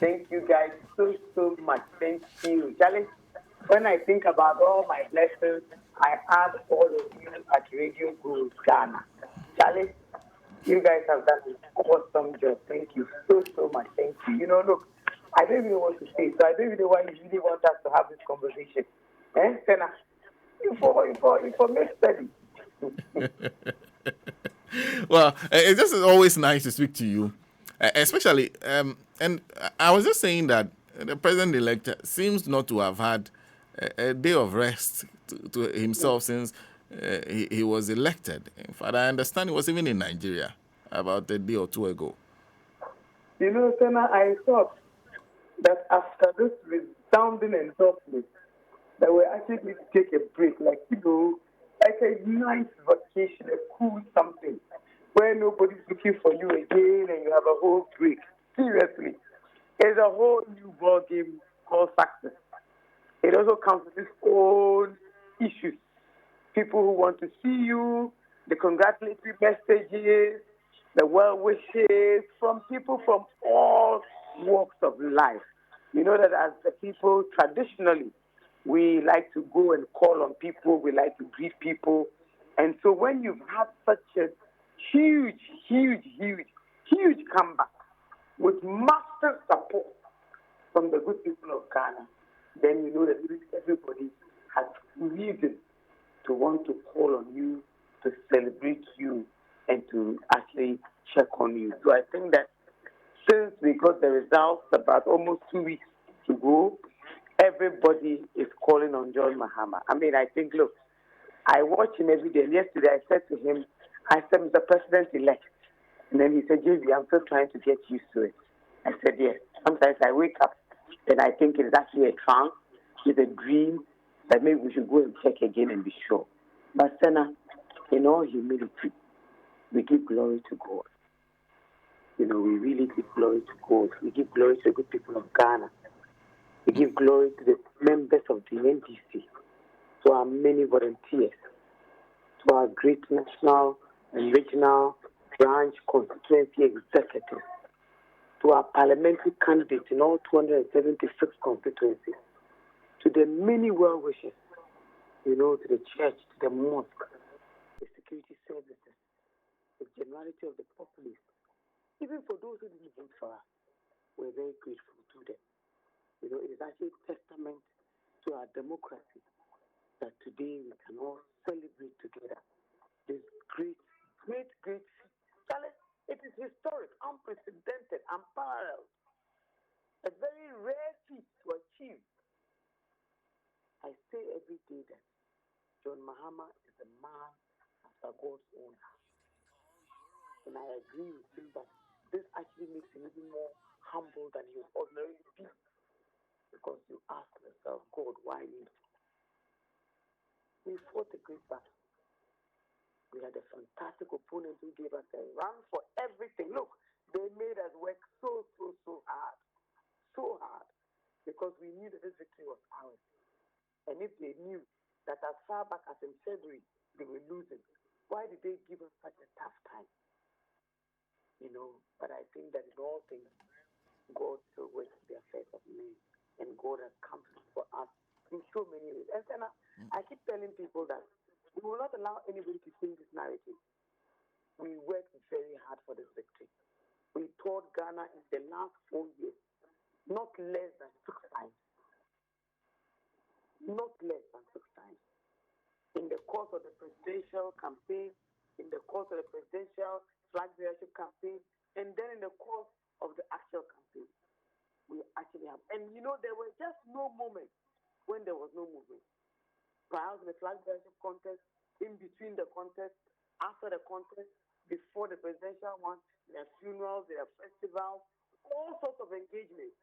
Thank you guys so much. Thank you. Charlie, when I think about all my blessings, I add all of you at Radio Guru Ghana. Charlie, you guys have done an awesome job. Thank you so much. Thank you. Look, I don't even know what to say, so I don't even know why you really want us to have this conversation. Senna, you for make study. Well, it's just always nice to speak to you, especially. And I was just saying that the president-elect seems not to have had a day of rest to himself since he was elected. In fact, I understand he was even in Nigeria about a day or two ago. Senna, I thought that after this resounding endorsement, that we actually need to take a break, like a nice vacation, a cool something, where nobody's looking for you again and you have a whole break. Seriously, it's a whole new ball game called success. It also comes with its own issues. People who want to see you, the congratulatory messages, the well wishes from people from all walks of life. You know that as the people traditionally, we like to go and call on people, we like to greet people. And so when you've had such a huge comeback with massive support from the good people of Ghana, then you know that everybody has reason to want to call on you, to celebrate you, and to actually check on you. So I think that since we got the results about almost 2 weeks to go, everybody is calling on John Mahama. I mean, I think, look, I watch him every day. And yesterday I said to him, Mr. President-elect. And then he said, JV, I'm still trying to get used to it. I said, yes. Sometimes I wake up and I think it's actually a trance, it's a dream, that maybe we should go and check again and be sure. But Senna, in all humility, we give glory to God. We really give glory to God. We give glory to the good people of Ghana. We give glory to the members of the NDC, to our many volunteers, to our great national and regional branch constituency executives, to our parliamentary candidates in all 276 constituencies, to the many well-wishers, to the church, to the mosque, the security services, the generality of the populace, even for those who didn't vote for us, we're very grateful to them. It is actually a testament to our democracy that today we can all celebrate together this great challenge. It is historic, unprecedented, unparalleled, a very rare feat to achieve. I say every day that John Mahama is a man after God's own heart. And I agree with him that this actually makes him even more humble than he would ordinarily be. Because you ask yourself, God, why me? We fought a great battle. We had a fantastic opponent who gave us a run for everything. Look, they made us work so hard. So hard. Because we knew that this victory was ours. And if they knew that as far back as in February, they were losing, why did they give us such a tough time? But I think that in all things, God still works the affairs of men. And God has come for us in so many ways. And then I keep telling people that we will not allow anybody to change this narrative. We worked very hard for this victory. We taught Ghana in the last 4 years, not less than 6 times. Not less than 6 times. In the course of the presidential campaign, in the course of the presidential flag bearership campaign, and then in the course of the actual campaign. We actually have. And there were just no moments when there was no movement. Perhaps in the flag bearership contest, in between the contest, after the contest, before the presidential one, there are funerals, there are festivals, all sorts of engagements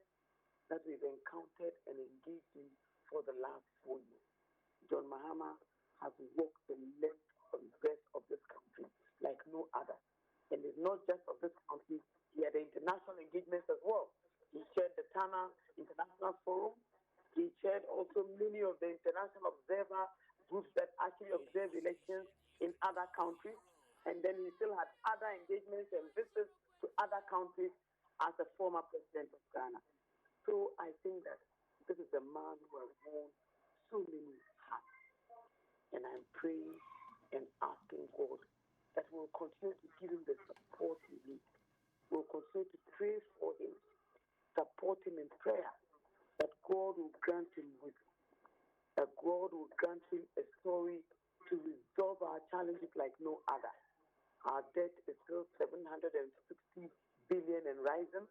that we've encountered and engaged in for the last 4 years. John Mahama has walked the length and breadth of this country like no other. And it's not just of this country, he had the international engagements as well. He chaired the Tana International Forum. He chaired also many of the international observer groups that actually observe elections in other countries. And then he still had other engagements and visits to other countries as a former president of Ghana. So I think that this is a man who has won so many hearts. And I'm praying and asking God that we'll continue to give him the support he needs. We'll continue to pray for him, support him in prayer, that God will grant him wisdom, that God will grant him a story to resolve our challenges like no other. Our debt is still 760 billion and rising.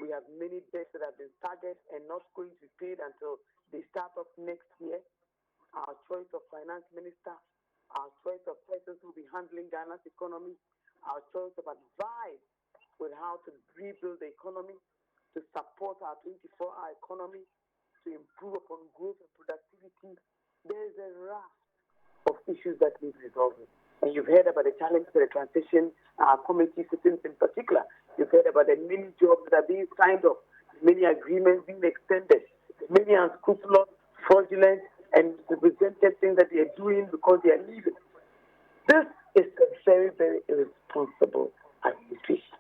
We have many debts that have been staggered and not going to be paid until they start up next year. Our choice of finance minister, our choice of persons who will be handling Ghana's economy, our choice of advice with how to rebuild the economy, to support our 24-hour economy, to improve upon growth and productivity. There is a raft of issues that need resolving. And you've heard about the challenge to the transition committee sittings in particular. You've heard about the many jobs that are being signed off, many agreements being extended, many unscrupulous, fraudulent, and represented things that they are doing because they are leaving. This is a very, very irresponsible administration.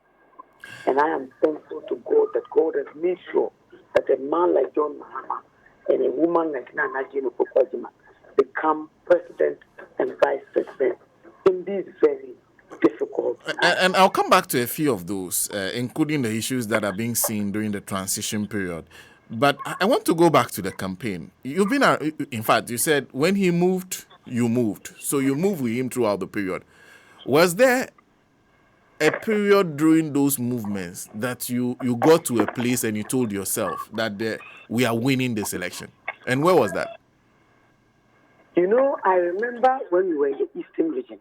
And I am thankful to God that God has made sure that a man like John Mahama and a woman like Nana Jino Pokwajima become president and vice president in these very difficult times. And I'll come back to a few of those, including the issues that are being seen during the transition period. But I want to go back to the campaign. You've been, in fact, you said when he moved, you moved. So you moved with him throughout the period. Was there a period during those movements that you got to a place and you told yourself that we are winning this election? And where was that? You know, I remember when we were in the Eastern region.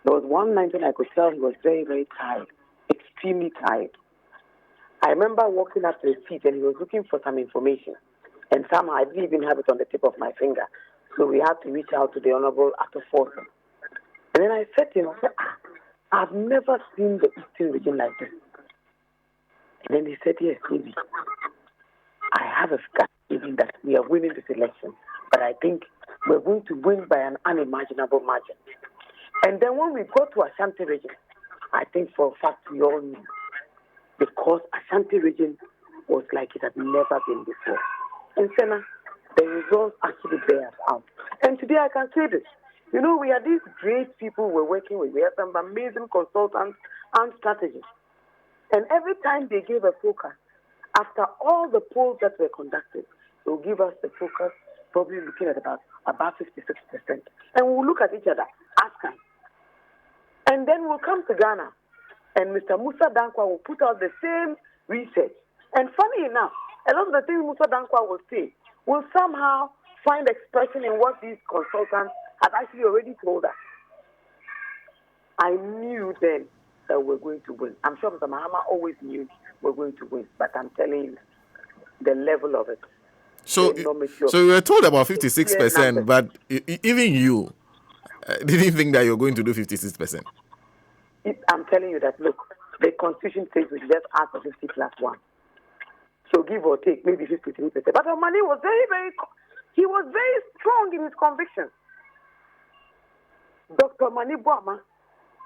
There was one night when I could tell he was very, very tired, extremely tired. I remember walking up to his seat and he was looking for some information. And somehow I didn't even have it on the tip of my finger. So we had to reach out to the Honorable Akufo-Addo. And then I said to him, I said, I've never seen the Eastern region like this. And then he said, yes, maybe. I have a gut feeling that we are winning this election. But I think we're going to win by an unimaginable margin. And then when we go to Ashanti region, I think for a fact we all knew. Because Ashanti region was like it had never been before. And Senna, the results actually bear us out. And today I can say this. You know, we are these great people we're working with. We have some amazing consultants and strategists. And every time they gave a focus, after all the polls that were conducted, they'll give us the focus, probably looking at about 56%. And we'll look at each other, ask us. And then we'll come to Ghana, and Mr. Musa Dankwa will put out the same research. And funny enough, a lot of the things Musa Dankwa will say will somehow find expression in what these consultants have actually already told us. I knew then that we're going to win. I'm sure Mr. Mahama always knew we're going to win, but I'm telling you, the level of it. So you were told about 56%, but even you didn't think that you're going to do 56%. I'm telling you that, look, the Constitution says we just ask for 50 plus 1. So give or take, maybe 53%. But Omani was he was very strong in his convictions. Dr. Mani Boama,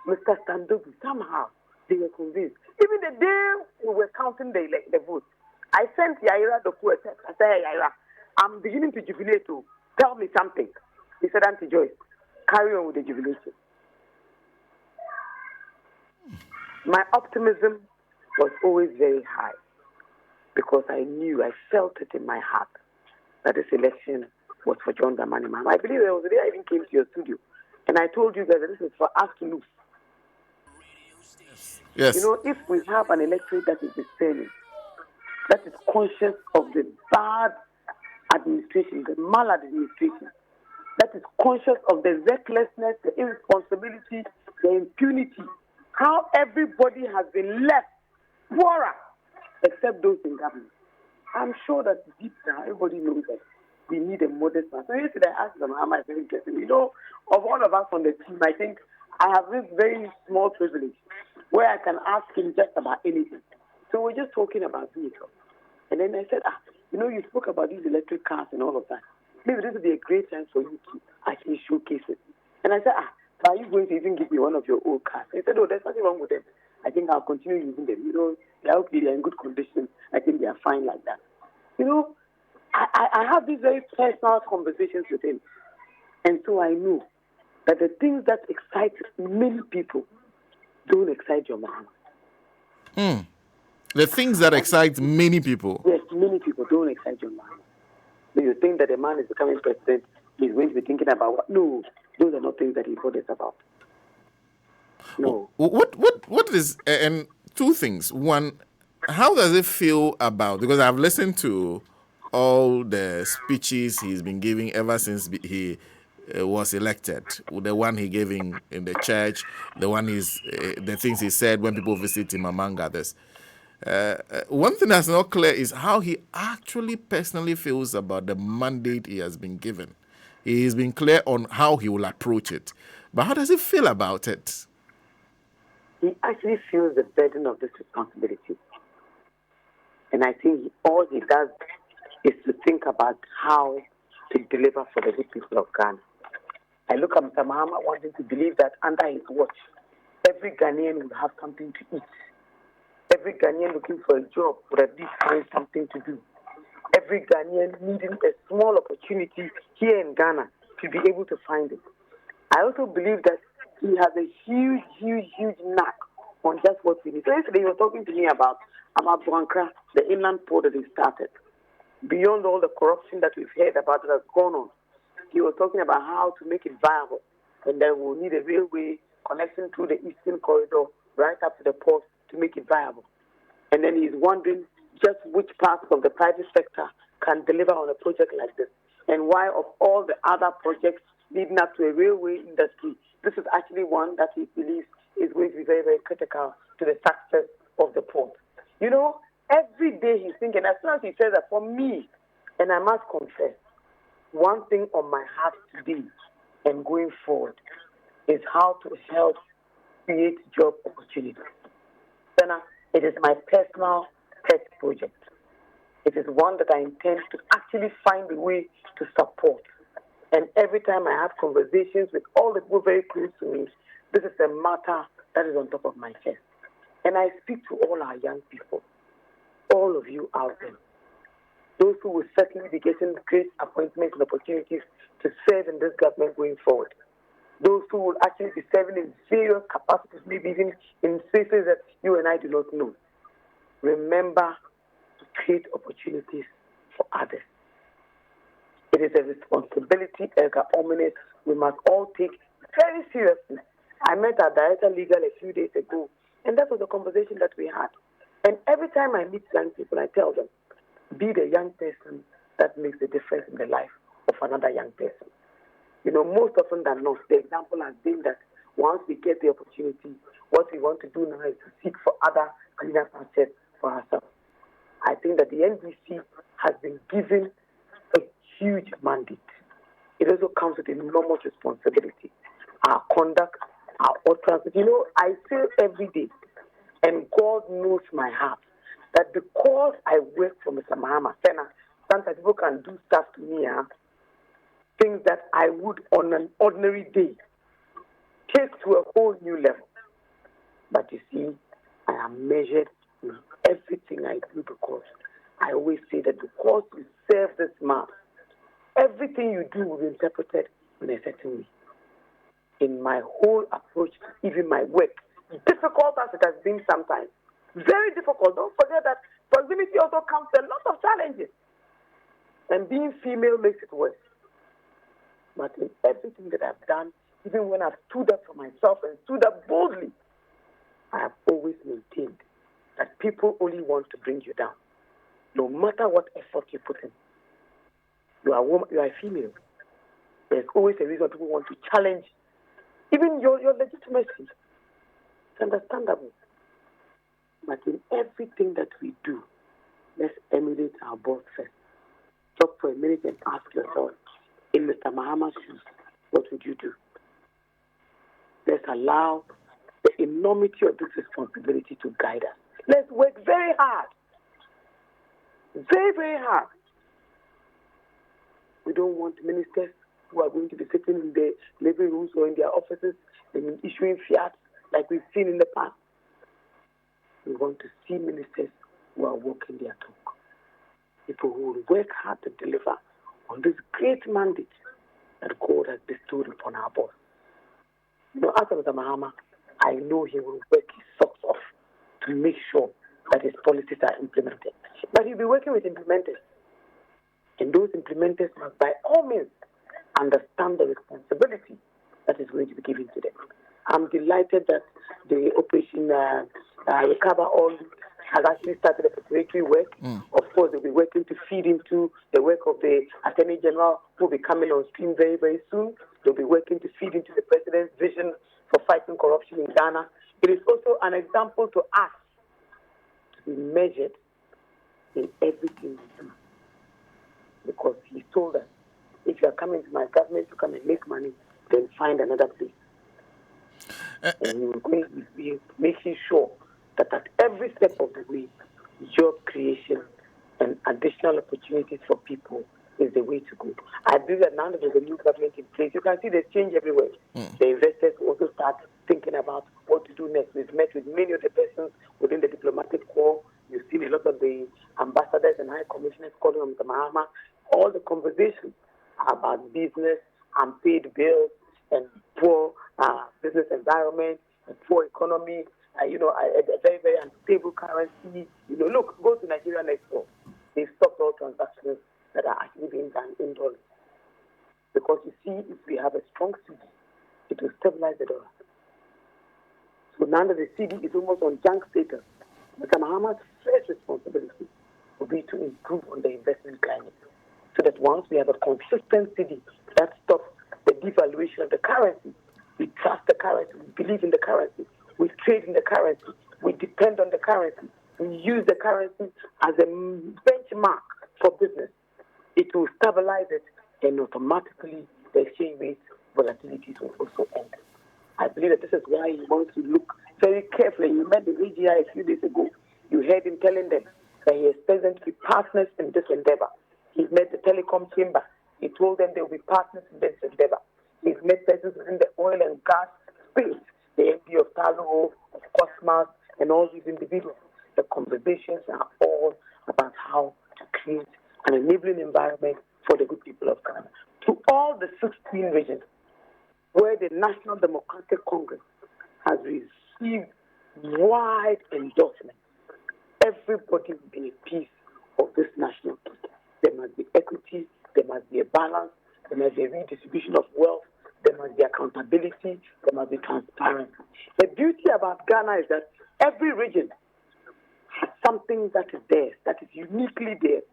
Mr. Standobi, somehow they were convinced. Even the day we were counting the votes, I sent Yaira Doku a text. I said, hey, Yaira, I'm beginning to jubilate to tell me something. He said, Auntie Joyce, carry on with the jubilation. My optimism was always very high because I felt it in my heart that this election was for John Dramani Mahama. I believe there was a day I even came to your studio and I told you guys that this is for us to lose. Yes. You know, if we have an electorate that is discerning, that is conscious of the bad administration, the maladministration, that is conscious of the recklessness, the irresponsibility, the impunity, how everybody has been left poorer except those in government. I'm sure that deep down, everybody knows that we need a modest man. So yesterday I asked them, am I very interested? You know, of all of us on the team, I think I have this very small privilege where I can ask him just about anything. So we're just talking about vehicles. And then I said, you spoke about these electric cars and all of that. Maybe this would be a great chance for you to actually showcase it. And I said, are you going to even give me one of your old cars? He said, there's nothing wrong with them. I think I'll continue using them. You know, they're okay, they're in good condition. I think they are fine like that. You know, I have these very personal conversations with him. And so I know that the things that excite many people don't excite your man. The things that excite many people. Yes, many people don't excite your man. Do you think that the man is becoming president, he's going to be thinking about what? No, those are not things that he bothers about. No. What is, and two things. One, how does it feel about, because I've listened to all the speeches he's been giving ever since he was elected. The one he gave in the church, the one the things he said when people visit him, among others. One thing that's not clear is how he actually personally feels about the mandate he has been given. He's been clear on how he will approach it. But how does he feel about it? He actually feels the burden of this responsibility. And I think all he does is to think about how to deliver for the good people of Ghana. I look at Mr. Mahama wanting to believe that under his watch, every Ghanaian will have something to eat. Every Ghanaian looking for a job would at least find something to do. Every Ghanaian needing a small opportunity here in Ghana to be able to find it. I also believe that he has a huge knack on just what we need. So yesterday he was talking to me about Buankra, the inland port that he started. Beyond all the corruption that we've heard about that has gone on, he was talking about how to make it viable. And then we'll need a railway connection through the eastern corridor right up to the port to make it viable. And then he's wondering just which parts of the private sector can deliver on a project like this. And why of all the other projects leading up to a railway industry, this is actually one that he believes is going to be very, very critical to the success of the port. You know, every day he's thinking, as soon as he says that, for me, and I must confess, one thing on my heart today and going forward is how to help create job opportunities. Senna, it is my personal pet project. It is one that I intend to actually find a way to support. And every time I have conversations with all the people very close to me, this is a matter that is on top of my chest. And I speak to all our young people, all of you out there, those who will certainly be getting great appointments and opportunities to serve in this government going forward. Those who will actually be serving in various capacities, maybe even in spaces that you and I do not know. Remember to create opportunities for others. It is a responsibility, Elga Ominous, we must all take very seriously. I met our director legal a few days ago, and that was a conversation that we had. And every time I meet young people, I tell them, be the young person that makes a difference in the life of another young person. You know, most often than not, the example has been that once we get the opportunity, what we want to do now is to seek for other greener pastures for ourselves. I think that the NDC has been given a huge mandate. It also comes with enormous responsibility. Our conduct, our utterances. You know, I feel every day, and God knows my heart, that because I work for Mr. Mahama, sometimes people can do stuff to me, things that I would on an ordinary day take to a whole new level. But you see, I am measured in everything I do because I always say that because you serve this man, everything you do will be interpreted in a certain way. In my whole approach to even my work, difficult as it has been sometimes, very difficult. Don't forget that proximity also comes with a lot of challenges. And being female makes it worse. But in everything that I've done, even when I've stood up for myself and stood up boldly, I have always maintained that people only want to bring you down, no matter what effort you put in. You are a woman, you are a female. There's always a reason people want to challenge even your legitimacy. It's understandable. But in everything that we do, let's emulate our boss first. Stop for a minute and ask yourself, in Mr. Mahama's shoes, what would you do? Let's allow the enormity of this responsibility to guide us. Let's work very hard. Very, very hard. We don't want ministers who are going to be sitting in their living rooms or in their offices and issuing fiat like we've seen in the past. We want to see ministers who are walking their talk. people who will work hard to deliver on this great mandate that God has bestowed upon our boss. As of the Mahama, I know he will work his socks off to make sure that his policies are implemented. But he'll be working with implementers. And those implementers must by all means understand the responsibility that is going to be given to them. I'm delighted that the Operation Recover All has actually started a preparatory work. Of course, they'll be working to feed into the work of the Attorney General, who will be coming on stream very, very soon. They'll be working to feed into the President's vision for fighting corruption in Ghana. It is also an example to us to be measured in everything we do. Because he told us, if you are coming to my government to come and make money, then find another place. And we will be making sure that at every step of the way, job creation and additional opportunities for people is the way to go. I believe that now that there's a new government in place, you can see there's change everywhere. The investors also start thinking about what to do next. We've met with many of the persons within the diplomatic corps. You've seen a lot of the ambassadors and high commissioners calling on the Mahama. All the conversations are about business, unpaid bills, and poor business environment, and poor economy, a very, very unstable currency. Look, go to Nigeria next door. They've stopped all transactions that are actually being done in dollars. Because you see, if we have a strong cedi, it will stabilize the dollar. So now that the cedi is almost on junk status, Mr. Mahama's first responsibility will be to improve on the investment climate. So that once we have a consistent cedi that stops the devaluation of the currency, we trust the currency, we believe in the currency, we trade in the currency, we depend on the currency, we use the currency as a benchmark for business. It will stabilize it, and automatically the exchange rate volatilities will also end. I believe that this is why he wants to look very carefully. You met the AGI a few days ago. You heard him telling them that he expects them to be partners in this endeavor. He's met the telecom chamber. He told them they will be partners in this endeavor. He's met persons within the oil and gas space, the MD of Talo, of Cosmos, and all these individuals. The conversations are all about how to create an enabling environment for the good people of Ghana. To all the 16 regions where the National Democratic Congress has received wide endorsement, everybody will be a piece of this national cake. There must be equity, there must be a balance, there must be a redistribution of wealth, there must be accountability, there must be transparency. The beauty about Ghana is that every region has something that is theirs, that is uniquely theirs,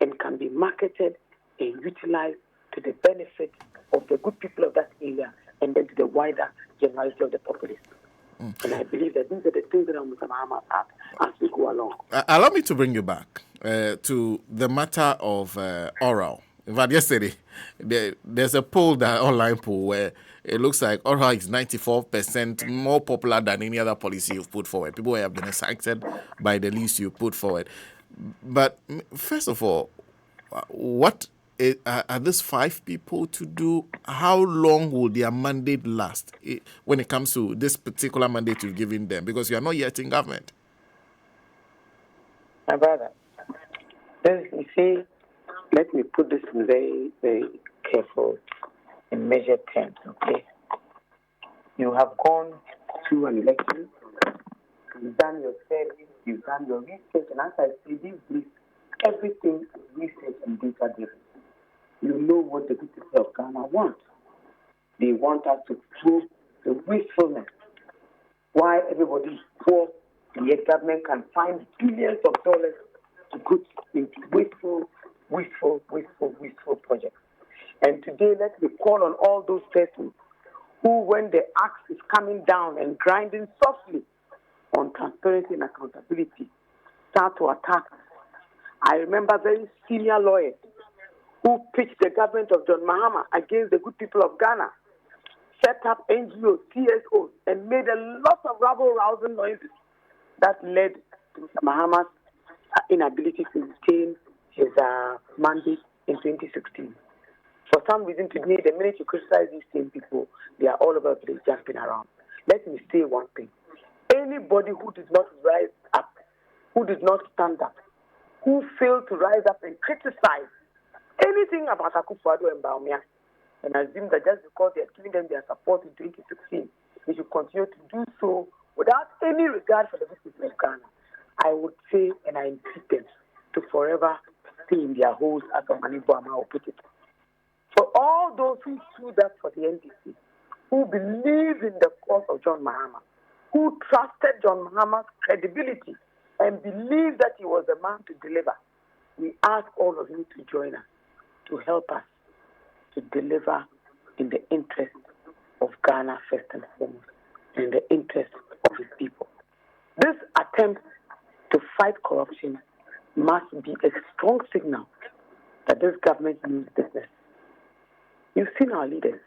and can be marketed and utilized to the benefit of the good people of that area and then to the wider generality of the populace. And I believe that these are the things that Mr. Mahama at as we go along. Allow me to bring you back to the matter of oral. In fact, yesterday, there's a poll, that online poll, where it looks like oral is 94% more popular than any other policy you've put forward. People have been excited by the list you put forward. But first of all, what are these 5 people to do? How long will their mandate last when it comes to this particular mandate you've given them? Because you are not yet in government. My brother, you see, let me put this in very, very careful and measured terms, okay? You have gone through an election, you've done your survey, you've done your research, and as I say, everything is research and data driven. You know what the people of Ghana want. They want us to prove the wastefulness. Why everybody is poor, and yet government can find billions of dollars to put into wasteful projects. And today, let me call on all those persons who, when the axe is coming down and grinding softly on transparency and accountability, start to attack us. I remember very senior lawyers who pitched the government of John Mahama against the good people of Ghana, set up NGOs, CSOs, and made a lot of rabble-rousing noises that led to Mr. Mahama's inability to retain his mandate in 2016. For some reason today, the minute you criticize these same people, they are all over the place jumping around. Let me say one thing. Anybody who did not rise up, who did not stand up, who fail to rise up and criticize anything about Akufo-Addo and Baumia, and assume that just because they are giving them their support in 2016, they should continue to do so without any regard for the people of Ghana. I would say, and I invite them to forever stay in their holes, as Omani Boama will put it. For all those who stood up for the NDC, who believed in the cause of John Mahama, who trusted John Mahama's credibility and believed that he was the man to deliver, we ask all of you to join us, to help us to deliver in the interest of Ghana first and foremost, in the interest of his people. This attempt to fight corruption must be a strong signal that this government means business. You've seen our leaders.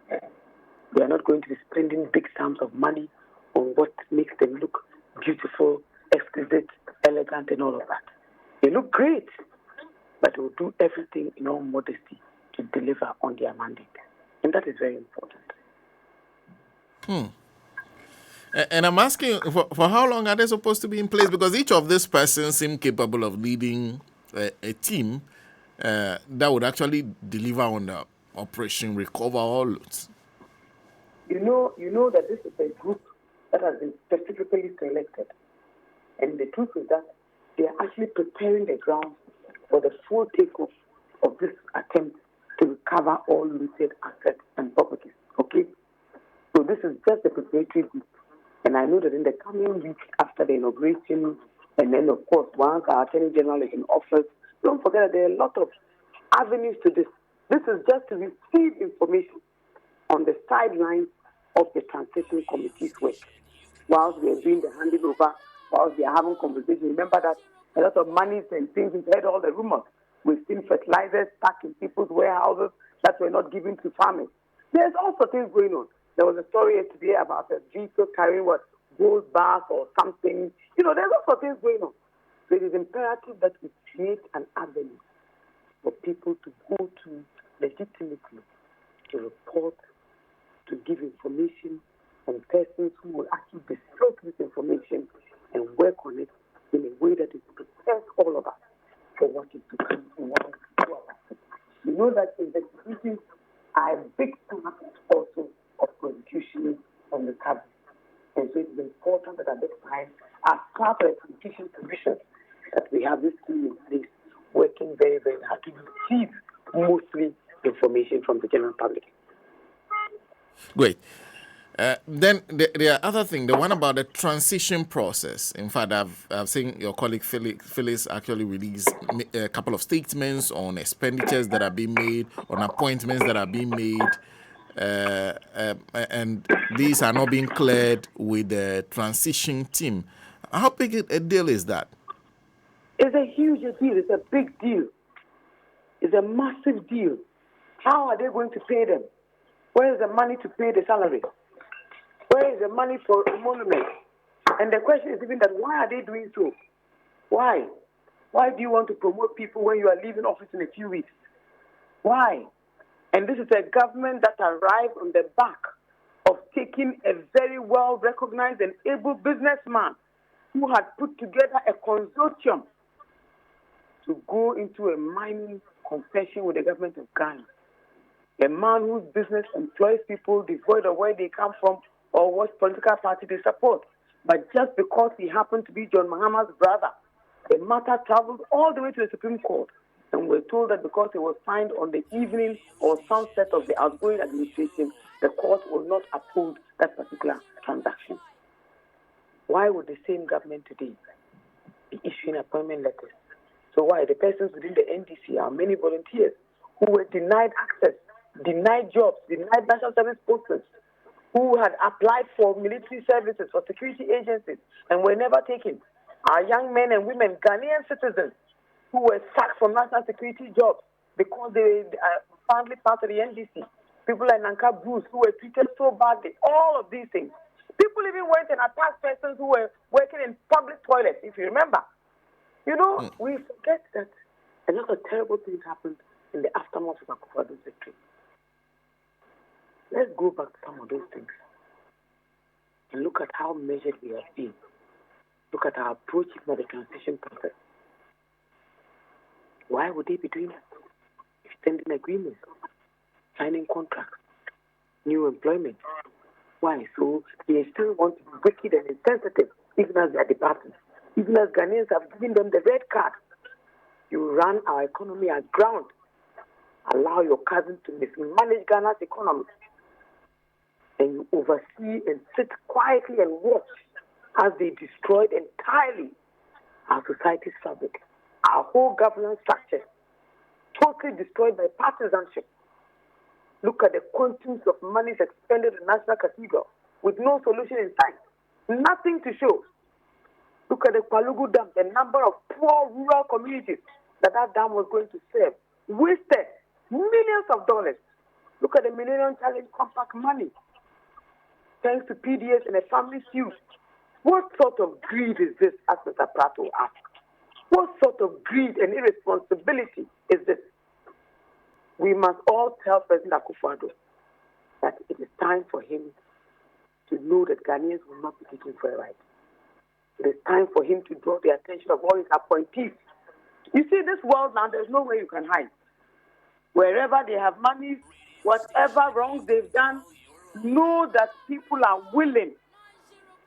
They are not going to be spending big sums of money on what makes them look beautiful, exquisite, elegant, and all of that. They look great, but they will do everything in all modesty to deliver on their mandate. And that is very important. And I'm asking, for how long are they supposed to be in place? Because each of these persons seem capable of leading a team that would actually deliver on the Operation Recover All Loans. You know that this is a group that has been specifically selected. And the truth is that they are actually preparing the ground for the full takeoff of this attempt to recover all looted assets and properties. Okay? So this is just a preparatory group. And I know that in the coming weeks after the inauguration, and then, of course, once our Attorney General is in office, don't forget that there are a lot of avenues to this. This is just to receive information on the sidelines of the transition committee's work. Whilst we are doing the handing over, whilst we are having conversations, remember that a lot of monies and things, we've heard all the rumors. We've seen fertilizers stuck in people's warehouses that were not given to farmers. There's also things going on. There was a story today about a vehicle carrying gold bars or something. There's also things going on. So it is imperative that we create an avenue for people to go to legitimately to report, to give information on persons who will actually disclose this information and work on it in a way that it prepares all of us for what is to come and what is to do about it. You know that investigations are a big part also of prosecution and recovery. And so it is important that at this time, as part of the prosecution commission, that we have this team in place working very, very hard to receive mostly information from the general public. Great. Then there are other things. The one about the transition process. In fact, I've seen your colleague Phyllis actually release a couple of statements on expenditures that are being made, on appointments that are being made, and these are not being cleared with the transition team. How big a deal is that? It's a huge deal. It's a big deal. It's a massive deal. How are they going to pay them? Where is the money to pay the salary? Where is the money for emoluments? And the question is even that why are they doing so? Why? Why do you want to promote people when you are leaving office in a few weeks? Why? And this is a government that arrived on the back of taking a very well-recognized and able businessman who had put together a consortium to go into a mining concession with the government of Ghana. A man whose business employs people devoid of where they come from or what political party they support. But just because he happened to be John Mahama's brother, the matter traveled all the way to the Supreme Court. And we're told that because it was signed on the evening or sunset of the outgoing administration, the court will not uphold that particular transaction. Why would the same government today be issuing appointment letters? So why? The persons within the NDC are many volunteers who were denied access, denied jobs, denied national service postings, who had applied for military services, for security agencies, and were never taken. Our young men and women, Ghanaian citizens, who were sacked from national security jobs because they are apparently part of the NDC. People like Nanka Bruce, who were treated so badly. All of these things. People even went and attacked persons who were working in public toilets, if you remember. We forget that a lot of terrible things happened in the aftermath of Akufo-Addo's victory. Let's go back to some of those things and look at how measured we have been. Look at our approach to the transition process. Why would they be doing that? Extending agreements, signing contracts, new employment. Why? So they still want to be wicked and insensitive, even as they are departing. Even as Ghanaians have given them the red card. You run our economy aground. Allow your cousins to mismanage Ghana's economy. And you oversee and sit quietly and watch as they destroyed entirely our society's fabric, our whole governance structure, totally destroyed by partisanship. Look at the quantities of monies expended in National Cathedral with no solution in sight, nothing to show. Look at the Palugu Dam, the number of poor rural communities that dam was going to serve, wasted millions of dollars. Look at the Millennium Challenge Compact money, thanks to PDS and a family feud. What sort of greed is this, as Mr. Prato asked? What sort of greed and irresponsibility is this? We must all tell President Akufo-Addo that it is time for him to know that Ghanaians will not be taken for a ride. It is time for him to draw the attention of all his appointees. You see, this world now, there's no way you can hide. Wherever they have money, whatever wrongs they've done, know that people are willing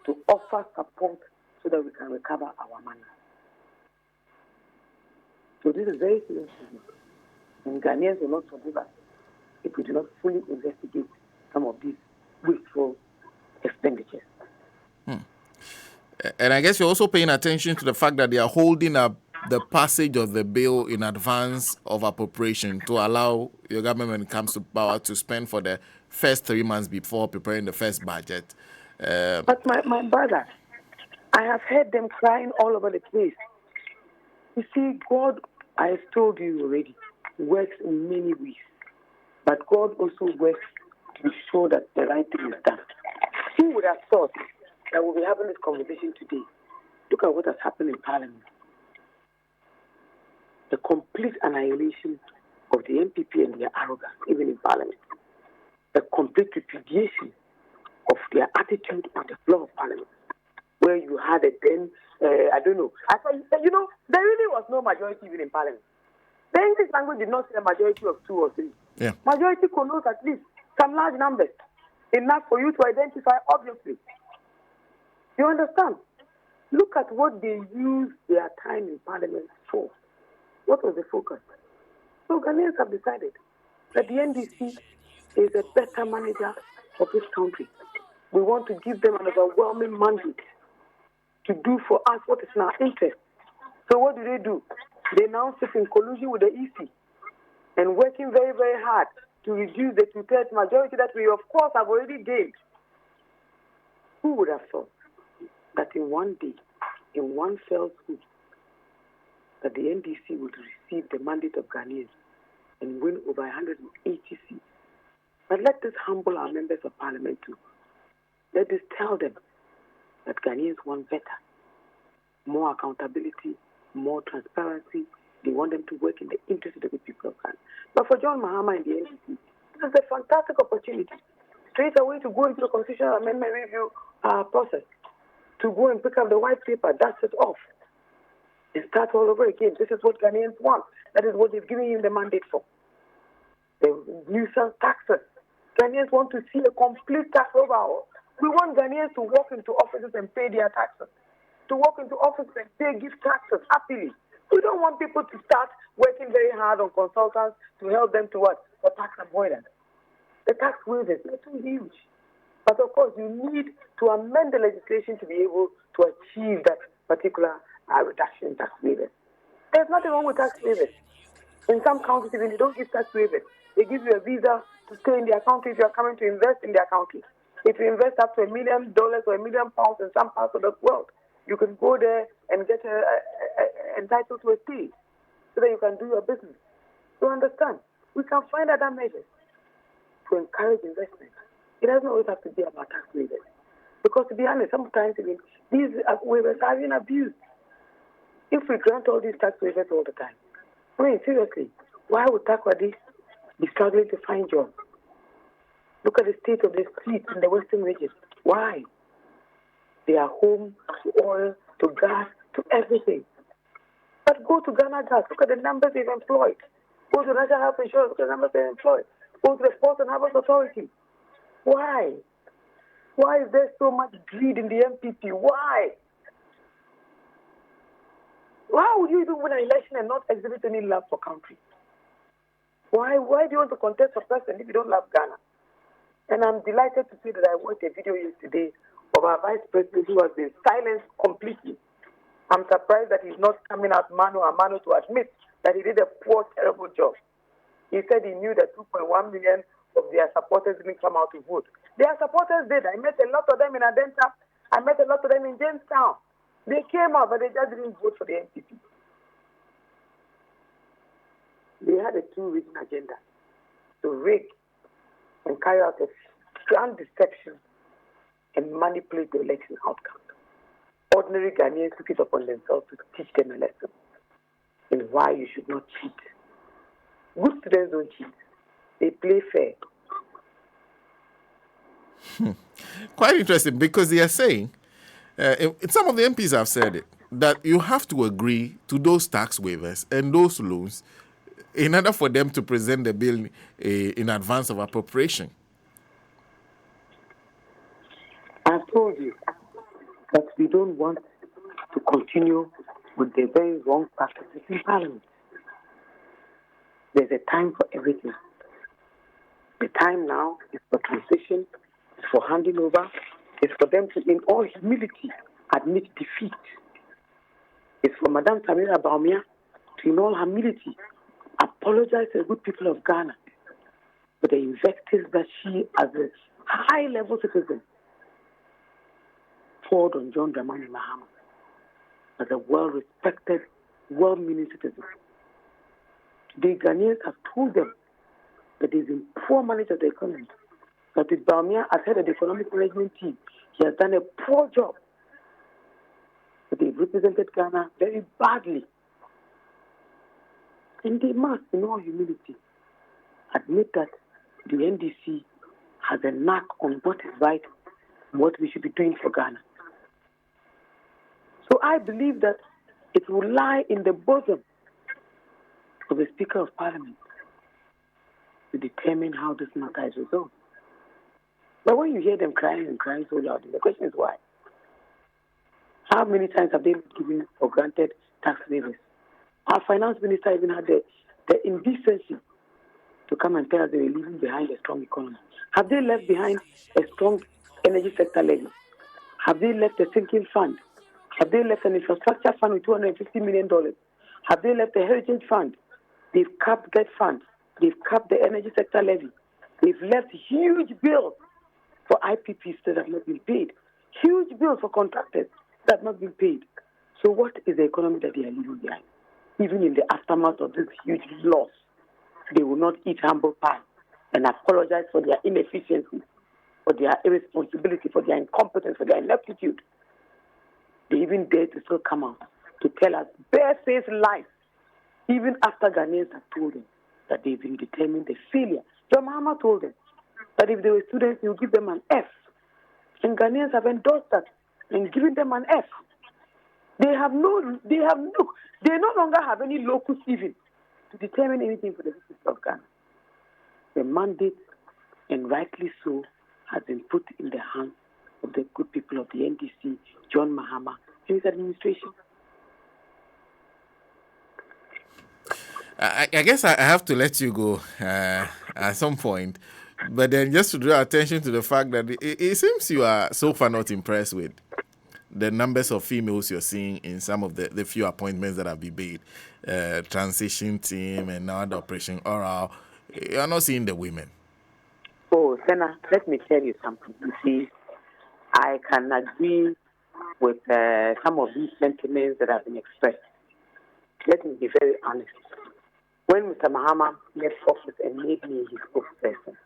to offer support so that we can recover our money. So this is very serious business. And Ghanaians will not forgive us if we do not fully investigate some of these wasteful expenditures. And I guess you're also paying attention to the fact that they are holding up the passage of the bill in advance of appropriation to allow your government, when it comes to power, to spend for the first 3 months before preparing the first budget. But my brother, I have heard them crying all over the place. You see, God, I have told you already, works in many ways. But God also works to be sure that the right thing is done. Who would have thought that we'll be having this conversation today? Look at what has happened in Parliament. The complete annihilation of the NPP and their arrogance, even in Parliament. The complete repudiation of their attitude on the floor of Parliament. Where you had a then, I don't know. I thought, you know, there really was no majority even in Parliament. The English language did not say a majority of 2 or 3. Yeah. Majority connotes at least some large numbers, enough for you to identify obviously. You understand? Look at what they use their time in Parliament for. What was the focus? So Ghanaians have decided that the NDC is a better manager of this country. We want to give them an overwhelming mandate to do for us what is in our interest. So what do? They now sit in collusion with the EC and working very, very hard to reduce the 2/3 majority that we, of course, have already gained. Who would have thought that in one day, in one fell swoop, that the NDC would receive the mandate of Ghanaians and win over 180 seats? But let this humble our members of Parliament too. Let us tell them that Ghanaians want better, more accountability, more transparency. They want them to work in the interest of the good people of Ghana. But for John Mahama and the NDC, this is a fantastic opportunity straight away to go into the constitutional amendment review process, to go and pick up the white paper, dust it off, and start all over again. This is what Ghanaians want. That is what they've given him the mandate for. The nuisance taxes. Ghanaians want to see a complete tax overhaul. We want Ghanaians to walk into offices and pay their taxes, to walk into offices and pay gift taxes happily. We don't want people to start working very hard on consultants to help them to what? For tax avoidance. The tax waivers are too huge. But of course, you need to amend the legislation to be able to achieve that particular reduction in tax waivers. There's nothing wrong with tax waivers. In some countries, even they don't give tax waivers. They give you a visa to stay in their country if you are coming to invest in their country. If you invest up to $1 million or £1 million in some parts of the world, you can go there and get entitled to a stay so that you can do your business. You understand? We can find other measures to encourage investment. It doesn't always have to be about tax waivers. Because to be honest, sometimes even these waivers are being abused. If we grant all these tax waivers all the time, I mean, seriously, why would Takwadi be struggling to find jobs? Look at the state of the streets in the Western region. Why? They are home to oil, to gas, to everything. But go to Ghana Gas, look at the numbers they've employed. Go to National Health Insurance, look at the numbers they've employed. Go to the Ports and Harbours Authority. Why? Why is there so much greed in the MPP? Why? Why would you even win an election and not exhibit any love for country? Why do you want to contest for president if you don't love Ghana? And I'm delighted to see that I watched a video yesterday of our vice president who has been silenced completely. I'm surprised that he's not coming out mano a mano to admit that he did a poor, terrible job. He said he knew that 2.1 million of their supporters didn't come out to vote. Their supporters did. I met a lot of them in Adenta. I met a lot of them in Jamestown. They came out, but they just didn't vote for the NPP. They had a two-reason agenda: to rig and carry out a grand deception and manipulate the election outcome. Ordinary Ghanaians took it upon themselves to teach them a lesson in why you should not cheat. Good students don't cheat. They play fair. Quite interesting, because they are saying, some of the MPs have said it, that you have to agree to those tax waivers and those loans in order for them to present the bill in advance of appropriation. I've told you that we don't want to continue with the very wrong practices in Parliament. There's a time for everything. The time now is for transition, it's for handing over, it's for them to, in all humility, admit defeat. It's for Madame Samira Baumia to, in all humility, apologize to the good people of Ghana for the invectives that she, as a high-level citizen, poured on John Dramani Mahama as a well-respected, well-meaning citizen. The Ghanaians have told them that they've been poor managers of the economy, that with Baumia as head of the economic management team, he has done a poor job. That they've represented Ghana very badly. And they must, in all humility, admit that the NDC has a knack on what is right and what we should be doing for Ghana. So I believe that it will lie in the bosom of the Speaker of Parliament to determine how this matter is resolved. But when you hear them crying and crying so loud, the question is why? How many times have they given for granted tax waivers? Our finance minister even had the indecency to come and tell us they were leaving behind a strong economy. Have they left behind a strong energy sector levy? Have they left a sinking fund? Have they left an infrastructure fund with $250 million? Have they left a heritage fund? They've capped that fund. They've capped the energy sector levy. They've left huge bills for IPPs that have not been paid. Huge bills for contractors that have not been paid. So what is the economy that they are leaving behind? Even in the aftermath of this huge loss, they will not eat humble pie and apologize for their inefficiency, for their irresponsibility, for their incompetence, for their ineptitude. They even dare to still come out to tell us bare-faced lies, even after Ghanaians have told them that they've been determined the failure. John Mahama told them that if they were students, he would give them an F. And Ghanaians have endorsed that and given them an F. They no longer have any locus even to determine anything for the citizens of Ghana. The mandate, and rightly so, has been put in the hands of the good people of the NDC, John Mahama, and his administration. I guess I have to let you go at some point. But then just to draw attention to the fact that it seems you are so far not impressed with the numbers of females you're seeing in some of the few appointments that have been made. Transition team and now the Operation Oral. You're not seeing the women. Oh, Senna, let me tell you something. You see, I can agree with some of these sentiments that have been expressed. Let me be very honest. When Mr. Mahama left office and made me his spokesperson,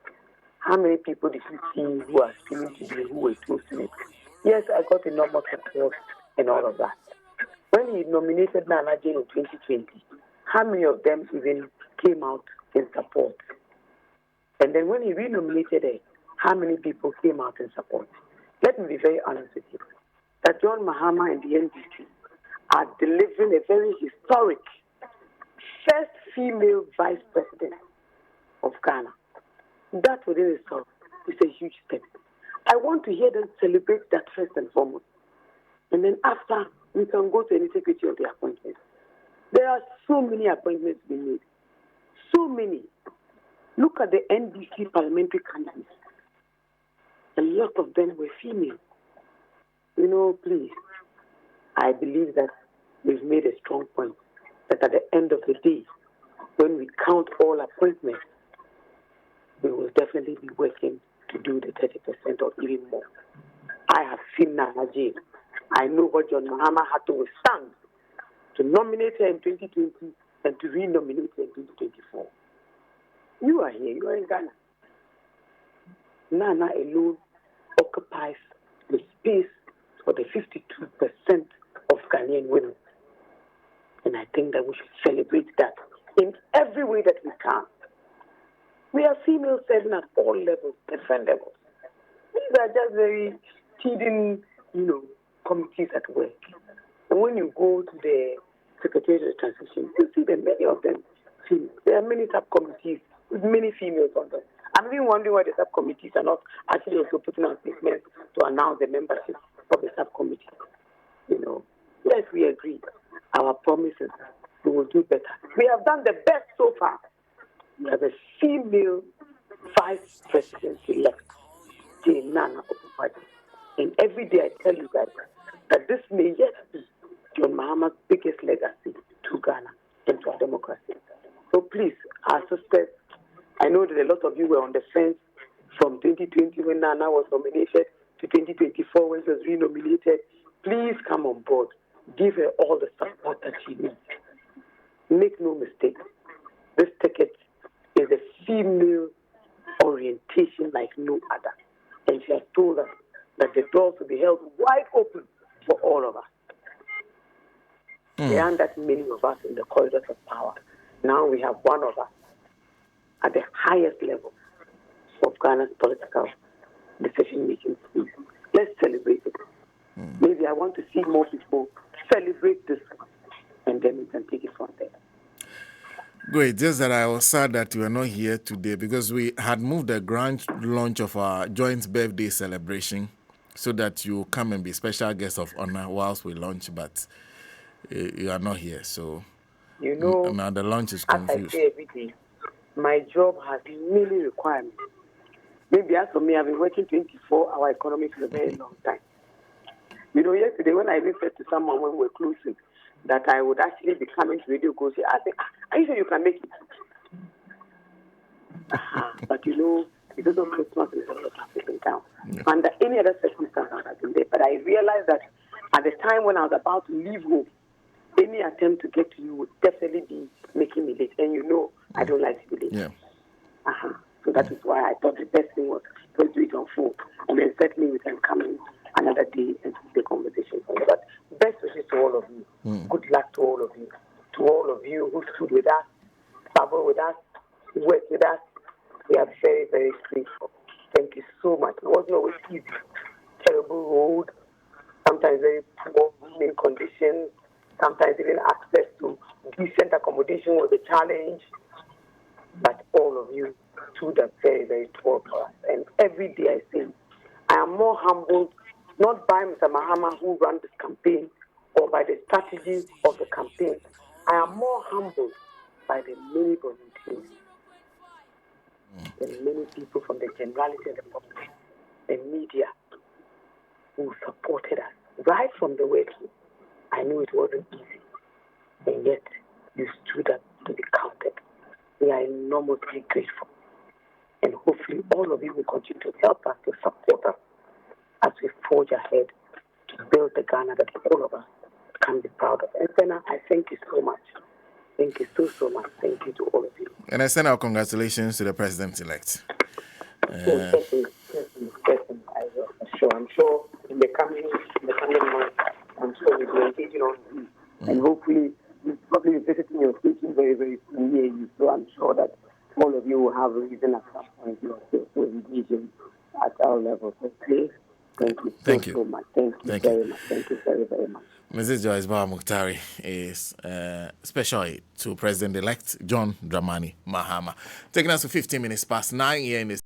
how many people did you see who are feeling to be who were close to it? Yes, I got enormous support and all of that. When he nominated Nana Jane in 2020, how many of them even came out in support? And then when he renominated her, how many people came out in support? Let me be very honest with you. That John Mahama and the NDC are delivering a very historic first female vice president of Ghana. That within itself is a huge step. I want to hear them celebrate that first and foremost. And then after, we can go to any secretary of the appointments. There are so many appointments being made. So many. Look at the NDC parliamentary candidates. A lot of them were female. Please, I believe that we've made a strong point that at the end of the day, when we count all appointments, we will definitely be working to do the 30% or even more. I have seen Nana Jane. I know what John Mahama had to withstand to nominate her in 2020 and to re-nominate her in 2024. You are here. You are in Ghana. Nana alone occupies the space for the 52% of Ghanaian women. And I think that we should celebrate that in every way that we can. We have females serving at all levels, different levels. These are just very hidden, committees at work. And when you go to the Secretariat of Transition, you see that many of them females. There are many subcommittees with many females on them. I'm even wondering why the subcommittees are not actually also putting out statements to announce the membership of the subcommittee. Yes, we agree. Our promises, we will do better. We have done the best so far. We have a female vice president elect, Nana Akufo-Addo. And every day I tell you guys that this may yet be John Mahama's biggest legacy to Ghana and to our democracy. So please, our sisters, I know that a lot of you were on the fence from 2020 when Nana was nominated to 2024 when she was re-nominated. Please come on board. Give her all the support that she needs. Make no mistake, this ticket is a female orientation like no other. And she has told us that the doors will be held wide open for all of us. There aren't that many of us in the corridors of power. Now we have one of us at the highest level of Ghana's political decision-making space. Let's celebrate it. Maybe I want to see more people celebrate this, and then we can take it from there. Great. Just that I was sad that you were not here today because we had moved the grand launch of our joint birthday celebration so that you come and be special guest of honor whilst we launch, but you are not here. So now the launch is confused. As I say every day, my job has many requirements. Maybe as for me, I've been working 24-hour economy for a very long time. Yesterday when I even said to someone when we were closing that I would actually be coming to Radio Go, I said, are you sure you can make it? But because of Christmas, there's a lot of traffic in town. Yeah. Under any other circumstance, I would have been there. But I realized that at the time when I was about to leave home, any attempt to get to you would definitely be making me late. And I don't like to be late. Yeah. So that is why I thought the best thing was to do it on phone. And then certainly we can come in another day and see the conversation. But best wishes to all of you. Good luck to all of you. To all of you who stood with us, traveled with us, worked with us. We are very, very grateful. Thank you so much. It wasn't always easy. Terrible road, sometimes very poor living conditions, sometimes even access to decent accommodation was a challenge. But all of you stood up very, very tall for us. And every day I say, I am more humbled, not by Mr. Mahama who ran this campaign or by the strategy of the campaign. I am more humbled by the many volunteers, the many people from the generality of the public, the media who supported us right from the word. I knew it wasn't easy, and yet you stood up to be counted. We are enormously grateful, and hopefully all of you will continue to help us, to support us as we forge ahead to build the Ghana that all of us can be proud of. And Senna, I thank you so much. Thank you so much. Thank you to all of you. And I send our congratulations to the president-elect. Certainly. I'm sure in the coming months, I'm sure we'll be engaging on you. And hopefully, we'll probably be visiting your station very, very soon near you. So I'm sure that all of you will have a reason at some point to engage at our level. So please, thank you so much. Thank you very much. Thank you very, very much. Mrs. Joyce Bawa Mogtari is special aide to President-elect John Dramani Mahama. Taking us to 15 minutes past 9 here in the